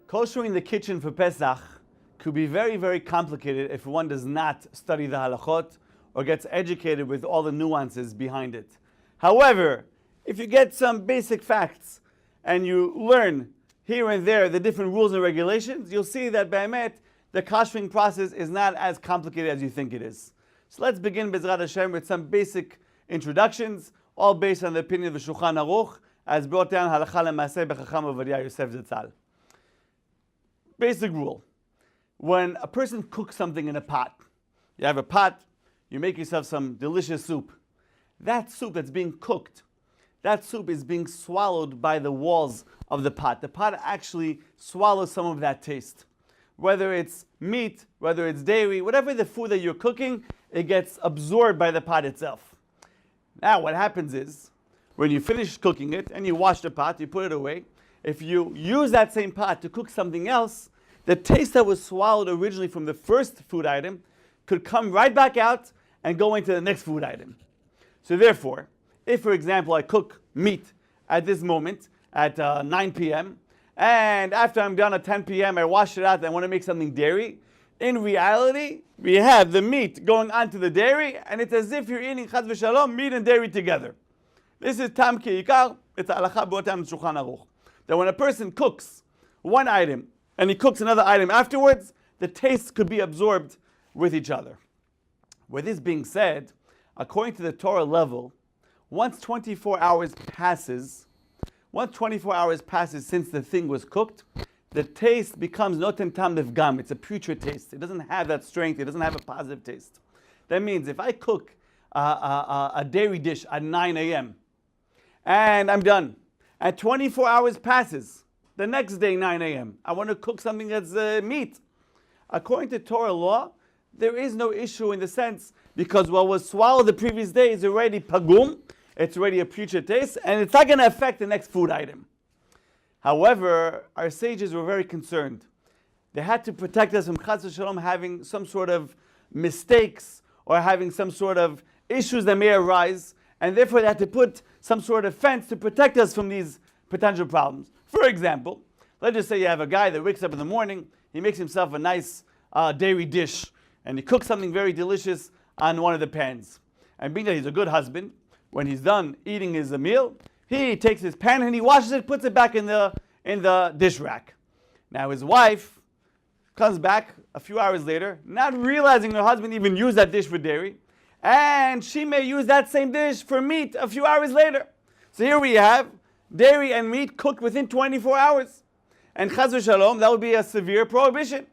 Koshering the kitchen for Pesach could be very, very complicated if one does not study the halachot or gets educated with all the nuances behind it. However, if you get some basic facts and you learn here and there the different rules and regulations, you'll see that Be'emet, the koshering process is not as complicated as you think it is. So let's begin Bezrat Hashem with some basic introductions, all based on the opinion of the Shulchan Aruch, as brought down Halacha L'Maseh B'Chacham Ovadia Yosef Zatzal. Basic rule. When a person cooks something in a pot, you have a pot, you make yourself some delicious soup. That soup that's being cooked, that soup is being swallowed by the walls of the pot. The pot actually swallows some of that taste. Whether it's meat, whether it's dairy, whatever the food that you're cooking, it gets absorbed by the pot itself. Now what happens is, when you finish cooking it and you wash the pot, you put it away, if you use that same pot to cook something else, the taste that was swallowed originally from the first food item could come right back out and go into the next food item. So therefore, if for example I cook meat at this moment at 9 p.m. and after I'm done at 10 p.m. I wash it out and I want to make something dairy, in reality we have the meat going onto the dairy and it's as if you're eating chas v'shalom, meat and dairy together. This is tam ki'ikar, it's halacha b'otam Shulchan Aruch. That when a person cooks one item and he cooks another item afterwards, the taste could be absorbed with each other. With this being said, according to the Torah level, once 24 hours passes since the thing was cooked, the taste becomes noten tam nefgam. It's a putrid taste. It doesn't have that strength. It doesn't have a positive taste. That means if I cook a dairy dish at 9 a.m. and I'm done, and 24 hours passes, the next day 9 a.m. I want to cook something that's meat. According to Torah law, there is no issue in the sense because what was swallowed the previous day is already pagum, it's already a putrid taste, and it's not going to affect the next food item. However, our sages were very concerned. They had to protect us from chas v'shalom having some sort of mistakes or having some sort of issues that may arise, and therefore they had to put some sort of fence to protect us from these potential problems. For example, let's just say you have a guy that wakes up in the morning, he makes himself a nice dairy dish, and he cooks something very delicious on one of the pans. And being that he's a good husband, when he's done eating his meal, he takes his pan and he washes it, puts it back in the dish rack. Now his wife comes back a few hours later, not realizing her husband even used that dish for dairy, and she may use that same dish for meat a few hours later. So here we have dairy and meat cooked within 24 hours. And chas v'shalom, that would be a severe prohibition.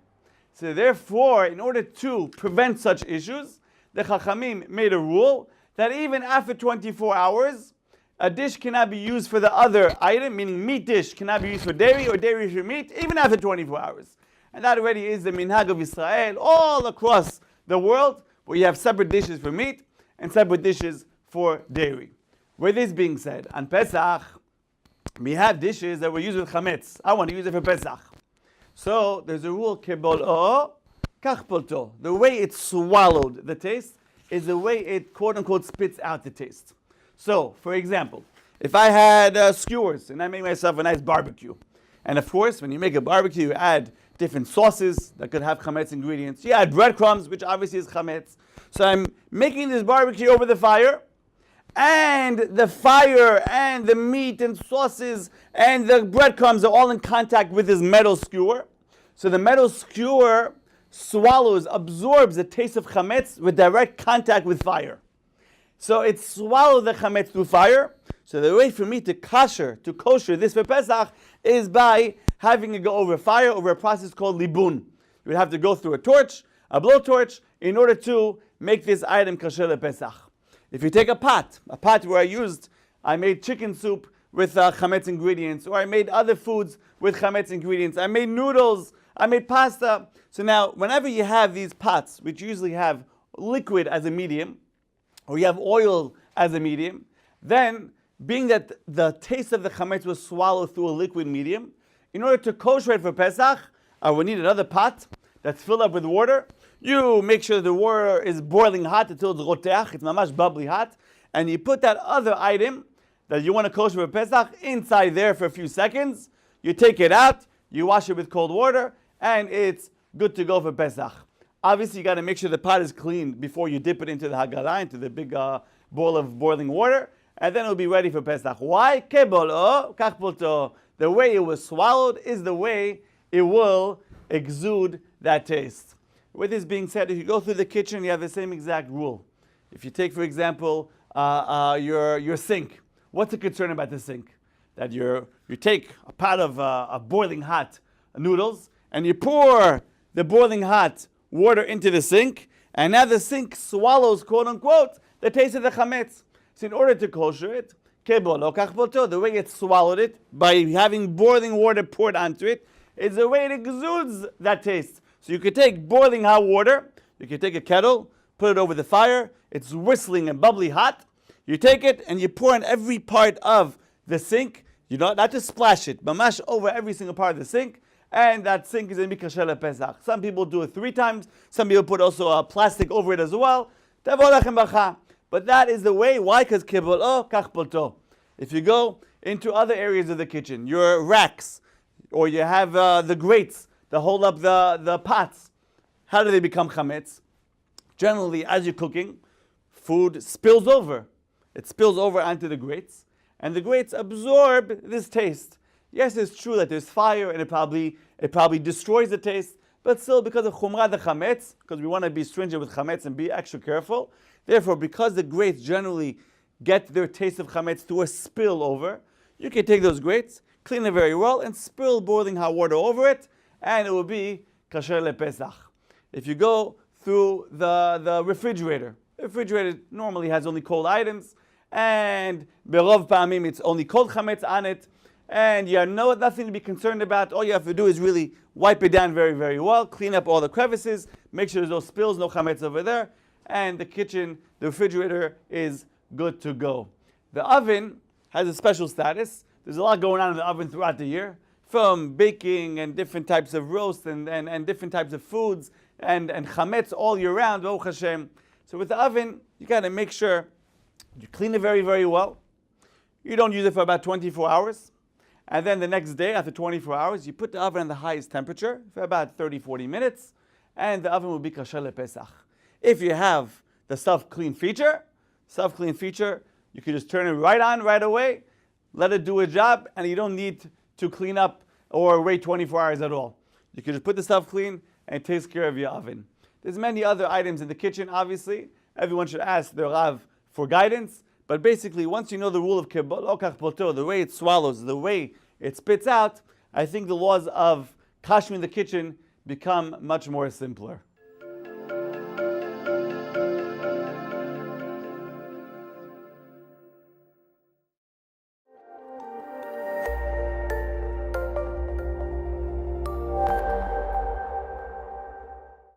So therefore, in order to prevent such issues, the Chachamim made a rule that even after 24 hours, a dish cannot be used for the other item, meaning meat dish cannot be used for dairy or dairy for meat, even after 24 hours. And that already is the minhag of Israel all across the world, where you have separate dishes for meat and separate dishes for dairy. With this being said, on Pesach, we have dishes that were used with chametz. I want to use it for Pesach. So there's a rule, kebol'o, kach polto. The way it swallowed the taste is the way it quote-unquote spits out the taste. So, for example, if I had skewers and I make myself a nice barbecue, and of course, when you make a barbecue, you add different sauces that could have chametz ingredients. You add breadcrumbs, which obviously is chametz. So I'm making this barbecue over the fire, and the fire and the meat and sauces and the breadcrumbs are all in contact with this metal skewer. So the metal skewer swallows, absorbs the taste of chametz with direct contact with fire. So it swallows the chametz through fire. So the way for me to kosher this for Pesach is by having it go over fire, over a process called libun. You would have to go through a torch, a blowtorch, in order to make this item kosher Pesach. If you take a pot where I made chicken soup with chametz ingredients, or I made other foods with chametz ingredients, I made noodles, I made pasta. So now, whenever you have these pots, which usually have liquid as a medium, or you have oil as a medium, then, being that the taste of the chametz was swallowed through a liquid medium, in order to kosher it for Pesach, I would need another pot that's filled up with water. You make sure the water is boiling hot until it's roteach, it's mamash bubbly hot, and you put that other item that you want to kosher for Pesach inside there for a few seconds. You take it out, you wash it with cold water, and it's good to go for Pesach. Obviously, you got to make sure the pot is clean before you dip it into the hagara, into the big bowl of boiling water, and then it'll be ready for Pesach. Why? Kebolo, kachpolto. The way it was swallowed is the way it will exude that taste. With this being said, if you go through the kitchen, you have the same exact rule. If you take, for example, your sink, what's the concern about the sink? That you take a pot of boiling hot noodles and you pour the boiling hot water into the sink, and now the sink swallows, quote unquote, the taste of the chametz. So in order to kosher it, the way it swallowed it, by having boiling water poured onto it, is the way it exudes that taste. So you could take boiling hot water, you could take a kettle, put it over the fire, it's whistling and bubbly hot. You take it and you pour in every part of the sink. You don't not to splash it, but mash over every single part of the sink, and that sink is going to be kosher lePesach. Some people do it 3 times. Some people put also a plastic over it as well. But that is the way. Why? Because kibolo kachpolto. If you go into other areas of the kitchen, your racks, or you have the grates that hold up the pots, how do they become chametz? Generally, as you're cooking, food spills over. It spills over onto the grates, and the grates absorb this taste. Yes, it's true that there's fire, and it probably destroys the taste, but still, because of chumrah the chametz, because we want to be stringent with chametz and be extra careful, therefore, because the grates generally get their taste of chametz through a spill over, you can take those grates, clean it very well, and spill boiling hot water over it, and it will be kosher lePesach. If you go through the refrigerator normally has only cold items, and berov pa'amim it's only cold chametz on it, and you have nothing to be concerned about. All you have to do is really wipe it down very, very well, clean up all the crevices, make sure there's no spills, no chametz over there, and the refrigerator is good to go. The oven has a special status. There's a lot going on in the oven throughout the year, from baking and different types of roast and different types of foods and chametz all year round, Baruch Hashem. So with the oven, you got to make sure you clean it very, very well. You don't use it for about 24 hours. And then the next day, after 24 hours, you put the oven on the highest temperature for about 30-40 minutes, and the oven will be kosher lePesach. If you have the self-clean feature, you can just turn it right on right away, let it do a job, and you don't need to clean up or wait 24 hours at all. You can just put the self-clean, and it takes care of your oven. There's many other items in the kitchen, obviously. Everyone should ask their Rav for guidance. But basically, once you know the rule of kibolo kachpolto, the way it swallows, the way it spits out, I think the laws of kashmir in the kitchen become much more simpler.